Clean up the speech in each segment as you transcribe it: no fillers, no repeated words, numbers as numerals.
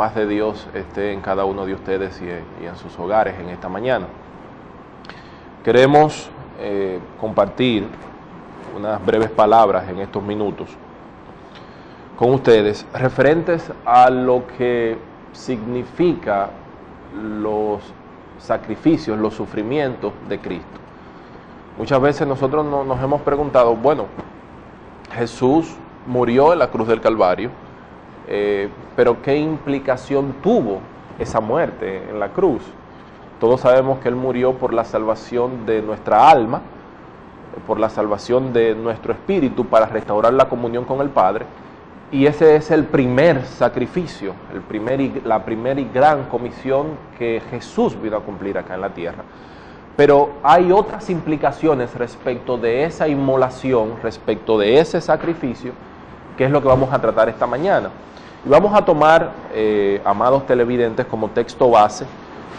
paz de Dios esté en cada uno de ustedes y en sus hogares en esta mañana. Queremos compartir unas breves palabras en estos minutos con ustedes referentes a lo que significa los sacrificios, los sufrimientos de Cristo. Muchas veces nosotros nos hemos preguntado, bueno, Jesús murió en la cruz del Calvario, pero ¿qué implicación tuvo esa muerte en la cruz? Todos sabemos que Él murió por la salvación de nuestra alma, por la salvación de nuestro espíritu, para restaurar la comunión con el Padre, y ese es el primer sacrificio, la primera y gran comisión que Jesús vino a cumplir acá en la tierra. Pero hay otras implicaciones respecto de esa inmolación, respecto de ese sacrificio, que es lo que vamos a tratar esta mañana. Y vamos a tomar, amados televidentes, como texto base,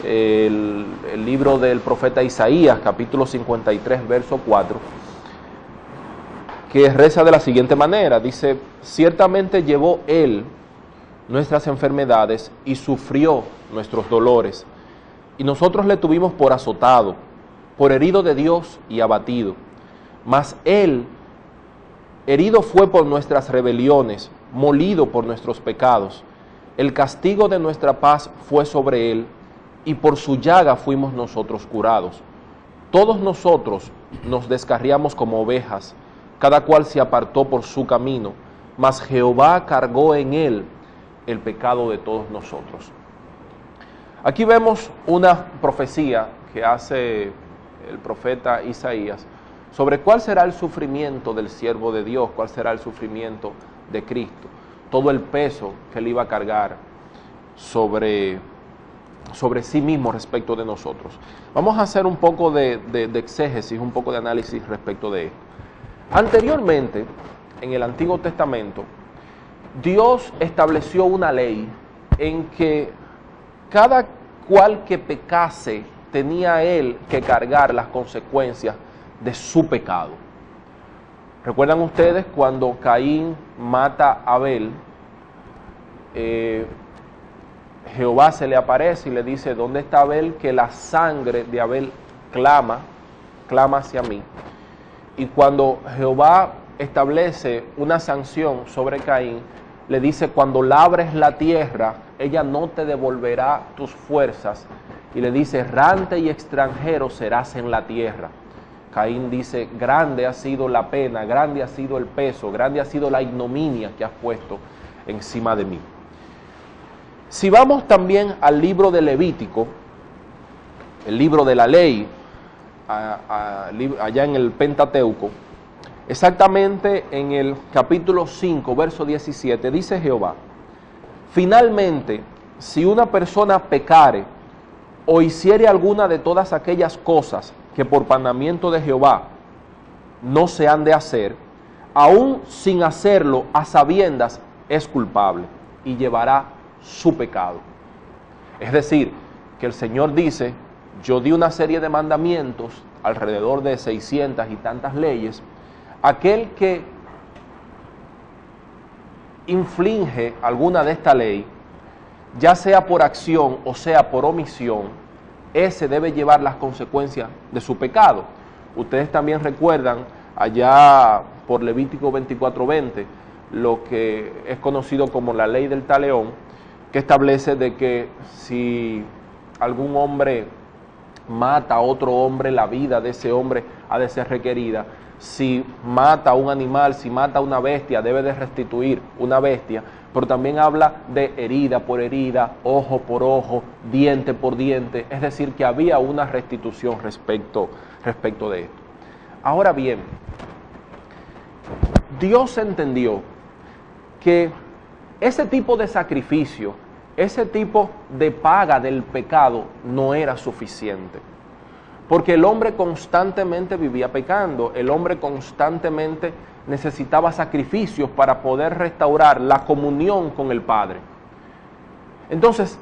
el libro del profeta Isaías, capítulo 53, verso 4, que reza de la siguiente manera, dice: ciertamente llevó Él nuestras enfermedades y sufrió nuestros dolores, y nosotros le tuvimos por azotado, por herido de Dios y abatido. Mas Él herido fue por nuestras rebeliones, molido por nuestros pecados. El castigo de nuestra paz fue sobre Él, y por su llaga fuimos nosotros curados. Todos nosotros nos descarriamos como ovejas, cada cual se apartó por su camino, mas Jehová cargó en Él el pecado de todos nosotros. Aquí vemos una profecía que hace el profeta Isaías sobre cuál será el sufrimiento del siervo de Dios, cuál será el sufrimiento de Cristo, todo el peso que Él iba a cargar sobre sí mismo respecto de nosotros. Vamos a hacer un poco de exégesis, un poco de análisis respecto de esto. Anteriormente, en el Antiguo Testamento, Dios estableció una ley en que cada cual que pecase tenía él que cargar las consecuencias de su pecado. ¿Recuerdan ustedes cuando Caín mata a Abel? Jehová se le aparece y le dice: ¿dónde está Abel? Que la sangre de Abel clama hacia mí. Y cuando Jehová establece una sanción sobre Caín, le dice: cuando labres la tierra, ella no te devolverá tus fuerzas. Y le dice: errante y extranjero serás en la tierra. Caín dice: grande ha sido la pena, grande ha sido el peso, grande ha sido la ignominia que has puesto encima de mí. Si vamos también al libro de Levítico, el libro de la ley, allá en el Pentateuco, exactamente en el capítulo 5, verso 17, dice Jehová: finalmente, si una persona pecare o hiciere alguna de todas aquellas cosas que por mandamiento de Jehová no se han de hacer, aún sin hacerlo a sabiendas es culpable y llevará su pecado. Es decir, que el Señor dice: yo di una serie de mandamientos, alrededor de 600 y tantas leyes. Aquel que infringe alguna de esta ley, ya sea por acción o sea por omisión, ese debe llevar las consecuencias de su pecado. Ustedes también recuerdan allá por Levítico 24:20, lo que es conocido como la ley del talión, que establece de que si algún hombre mata a otro hombre, la vida de ese hombre ha de ser requerida. Si mata a un animal, si mata a una bestia, debe de restituir una bestia. Pero también habla de herida por herida, ojo por ojo, diente por diente. Es decir, que había una restitución respecto de esto. Ahora bien, Dios entendió que ese tipo de sacrificio, ese tipo de paga del pecado no era suficiente. Porque el hombre constantemente vivía pecando, el hombre constantemente necesitaba sacrificios para poder restaurar la comunión con el Padre. Entonces,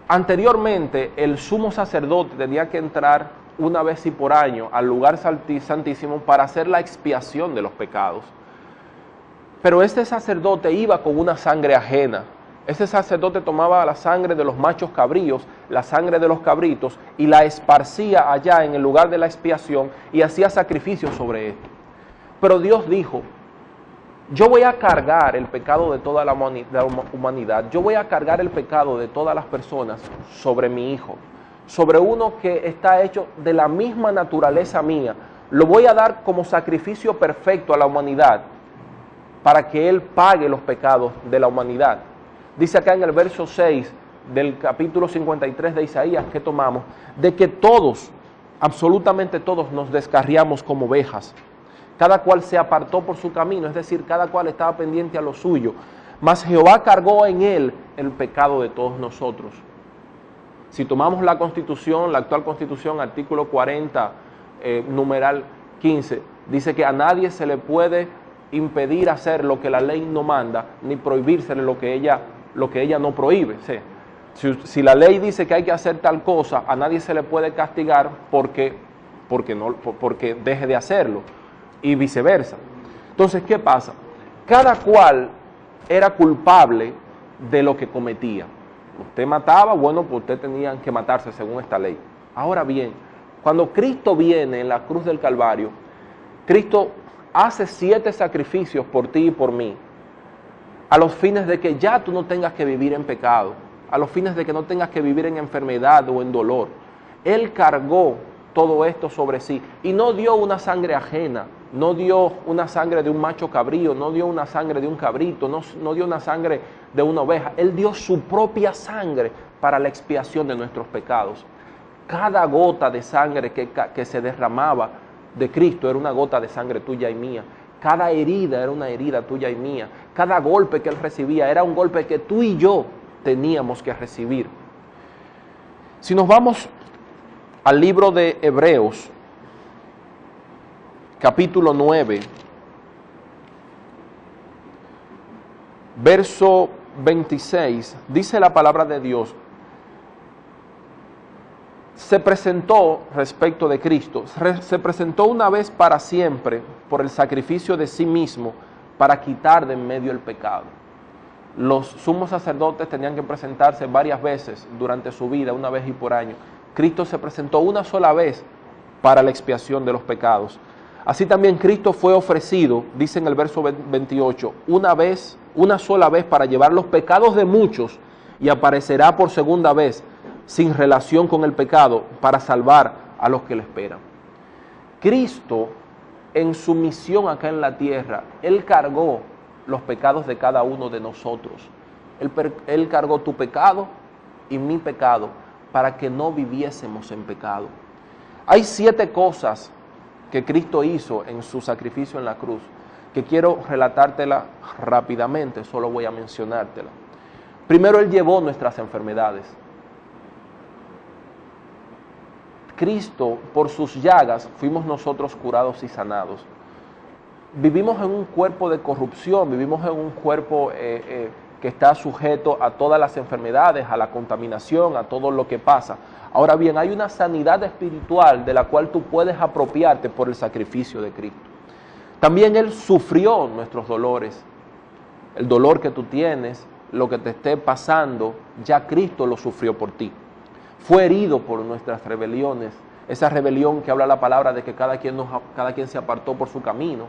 anteriormente el sumo sacerdote tenía que entrar una vez y por año al lugar santísimo para hacer la expiación de los pecados. Pero este sacerdote iba con una sangre ajena, Ese sacerdote tomaba la sangre de los machos cabríos, la sangre de los cabritos, y la esparcía allá en el lugar de la expiación y hacía sacrificios sobre esto. Pero Dios dijo, yo voy a cargar el pecado de toda la humanidad, yo voy a cargar el pecado de todas las personas sobre mi Hijo, sobre uno que está hecho de la misma naturaleza mía. Lo voy a dar como sacrificio perfecto a la humanidad para que Él pague los pecados de la humanidad. Dice acá en el verso 6 del capítulo 53 de Isaías que tomamos, de que todos, absolutamente todos, nos descarriamos como ovejas. Cada cual se apartó por su camino, es decir, cada cual estaba pendiente a lo suyo. Mas Jehová cargó en él el pecado de todos nosotros. Si tomamos la Constitución, la actual Constitución, artículo 40, numeral 15, dice que a nadie se le puede impedir hacer lo que la ley no manda, ni prohibírsele lo que ella no prohíbe. Sí. Si la ley dice que hay que hacer tal cosa, a nadie se le puede castigar porque deje de hacerlo, y viceversa. Entonces, ¿qué pasa? Cada cual era culpable de lo que cometía. Usted mataba, bueno, pues usted tenía que matarse según esta ley. Ahora bien, cuando Cristo viene en la cruz del Calvario, Cristo hace 7 sacrificios por ti y por mí, a los fines de que ya tú no tengas que vivir en pecado, a los fines de que no tengas que vivir en enfermedad o en dolor. Él cargó todo esto sobre sí y no dio una sangre ajena, no dio una sangre de un macho cabrío, no dio una sangre de un cabrito, no dio una sangre de una oveja. Él dio su propia sangre para la expiación de nuestros pecados. Cada gota de sangre que se derramaba de Cristo era una gota de sangre tuya y mía. Cada herida era una herida tuya y mía. Cada golpe que Él recibía era un golpe que tú y yo teníamos que recibir. Si nos vamos al libro de Hebreos, capítulo 9, verso 26, dice la palabra de Dios, se presentó respecto de Cristo, se presentó una vez para siempre por el sacrificio de sí mismo para quitar de en medio el pecado. Los sumos sacerdotes tenían que presentarse varias veces durante su vida, una vez y por año. Cristo se presentó una sola vez para la expiación de los pecados. Así también Cristo fue ofrecido, dice en el verso 28, una sola vez para llevar los pecados de muchos y aparecerá por segunda vez sin relación con el pecado para salvar a los que le esperan. Cristo, en su misión acá en la tierra, Él cargó los pecados de cada uno de nosotros. Él cargó tu pecado y mi pecado para que no viviésemos en pecado. Hay 7 cosas que Cristo hizo en su sacrificio en la cruz, que quiero relatártela rápidamente, solo voy a mencionártela. Primero, Él llevó nuestras enfermedades. Cristo, por sus llagas, fuimos nosotros curados y sanados. Vivimos en un cuerpo de corrupción, vivimos en un cuerpo que está sujeto a todas las enfermedades, a la contaminación, a todo lo que pasa. Ahora bien, hay una sanidad espiritual de la cual tú puedes apropiarte por el sacrificio de Cristo. También Él sufrió nuestros dolores. El dolor que tú tienes, lo que te esté pasando, ya Cristo lo sufrió por ti. Fue herido por nuestras rebeliones, esa rebelión que habla la palabra de que cada quien se apartó por su camino,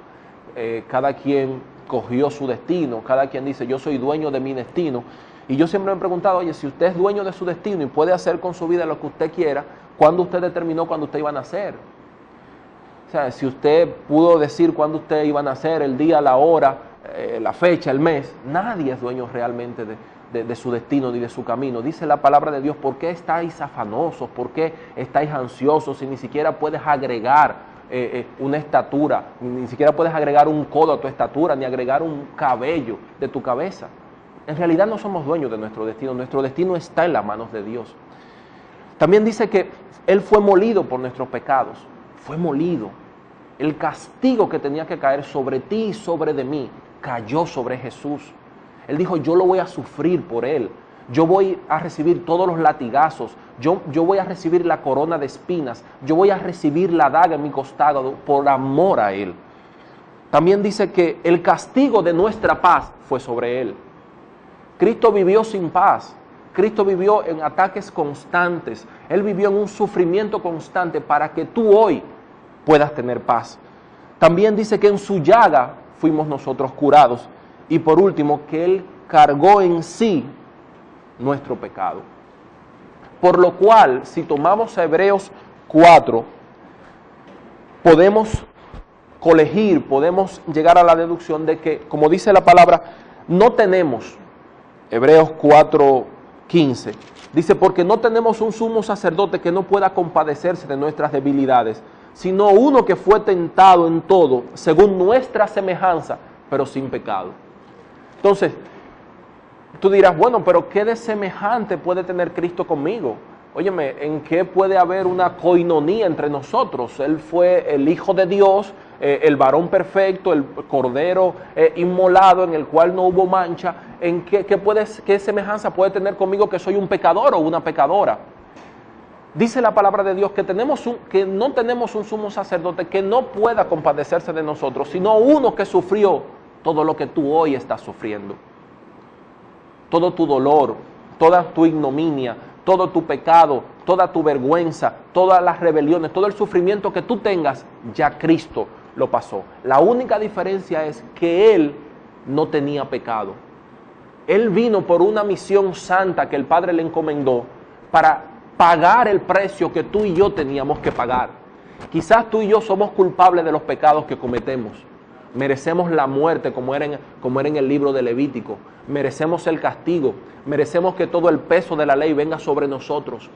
cada quien cogió su destino, cada quien dice yo soy dueño de mi destino. Y yo siempre me he preguntado, oye, si usted es dueño de su destino y puede hacer con su vida lo que usted quiera, ¿cuándo usted determinó cuándo usted iba a nacer? O sea, si usted pudo decir cuándo usted iba a nacer, el día, la hora, la fecha, el mes, nadie es dueño realmente de su destino ni de su camino. Dice la palabra de Dios, ¿por qué estáis afanosos? ¿Por qué estáis ansiosos si ni siquiera puedes agregar una estatura, ni siquiera puedes agregar un codo a tu estatura, ni agregar un cabello de tu cabeza? En realidad no somos dueños de nuestro destino está en las manos de Dios. También dice que Él fue molido por nuestros pecados, fue molido. El castigo que tenía que caer sobre ti y sobre de mí, cayó sobre Jesús. Él dijo, yo lo voy a sufrir por Él, yo voy a recibir todos los latigazos, yo voy a recibir la corona de espinas, yo voy a recibir la daga en mi costado por amor a Él. También dice que el castigo de nuestra paz fue sobre Él. Cristo vivió sin paz. Cristo vivió en ataques constantes. Él vivió en un sufrimiento constante para que tú hoy puedas tener paz. También dice que en su llaga fuimos nosotros curados. Y por último, que Él cargó en sí nuestro pecado. Por lo cual, si tomamos Hebreos 4, podemos colegir, podemos llegar a la deducción de que, como dice la palabra, no tenemos, Hebreos 4:15, dice, porque no tenemos un sumo sacerdote que no pueda compadecerse de nuestras debilidades, sino uno que fue tentado en todo, según nuestra semejanza, pero sin pecado. Entonces, tú dirás, bueno, pero ¿qué de semejante puede tener Cristo conmigo? Óyeme, ¿en qué puede haber una coinonía entre nosotros? Él fue el Hijo de Dios, el varón perfecto, el cordero inmolado en el cual no hubo mancha. ¿En qué semejanza puede tener conmigo que soy un pecador o una pecadora? Dice la palabra de Dios que no tenemos un sumo sacerdote que no pueda compadecerse de nosotros, sino uno que sufrió todo lo que tú hoy estás sufriendo. Todo tu dolor, toda tu ignominia, todo tu pecado, toda tu vergüenza, todas las rebeliones, todo el sufrimiento que tú tengas, ya Cristo lo pasó. La única diferencia es que Él no tenía pecado. Él vino por una misión santa que el Padre le encomendó para pagar el precio que tú y yo teníamos que pagar. Quizás tú y yo somos culpables de los pecados que cometemos. Merecemos la muerte como era en el libro de Levítico. Merecemos el castigo. Merecemos que todo el peso de la ley venga sobre nosotros.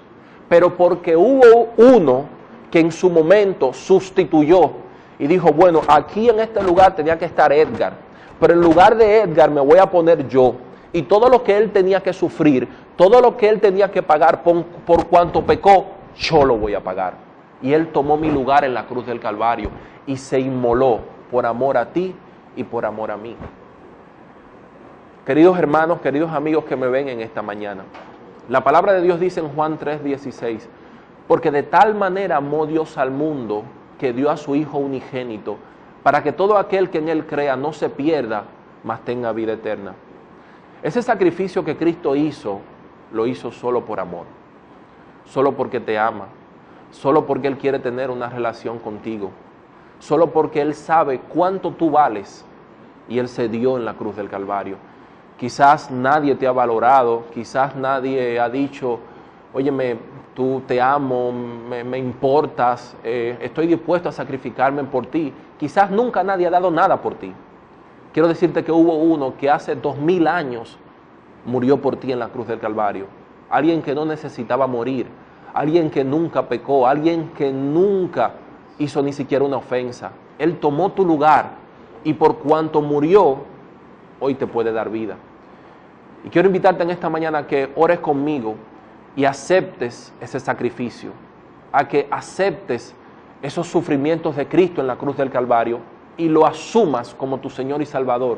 Pero porque hubo uno que en su momento sustituyó y dijo, bueno, aquí en este lugar tenía que estar Edgar, pero en lugar de Edgar me voy a poner yo. Y todo lo que él tenía que sufrir, todo lo que él tenía que pagar por cuanto pecó, yo lo voy a pagar. Y él tomó mi lugar en la cruz del Calvario y se inmoló por amor a ti y por amor a mí. Queridos hermanos, queridos amigos que me ven en esta mañana, la palabra de Dios dice en Juan 3:16, porque de tal manera amó Dios al mundo que dio a su Hijo unigénito, para que todo aquel que en Él crea no se pierda, mas tenga vida eterna. Ese sacrificio que Cristo hizo, lo hizo solo por amor, solo porque te ama, solo porque Él quiere tener una relación contigo, solo porque Él sabe cuánto tú vales y Él se dio en la cruz del Calvario. Quizás nadie te ha valorado, quizás nadie ha dicho, óyeme, tú te amo, me importas, estoy dispuesto a sacrificarme por ti. Quizás nunca nadie ha dado nada por ti. Quiero decirte que hubo uno que hace 2000 años murió por ti en la cruz del Calvario. Alguien que no necesitaba morir, alguien que nunca pecó, alguien que nunca hizo ni siquiera una ofensa. Él tomó tu lugar y por cuanto murió, hoy te puede dar vida. Y quiero invitarte en esta mañana a que ores conmigo y aceptes ese sacrificio, a que aceptes esos sufrimientos de Cristo en la cruz del Calvario y lo asumas como tu Señor y Salvador.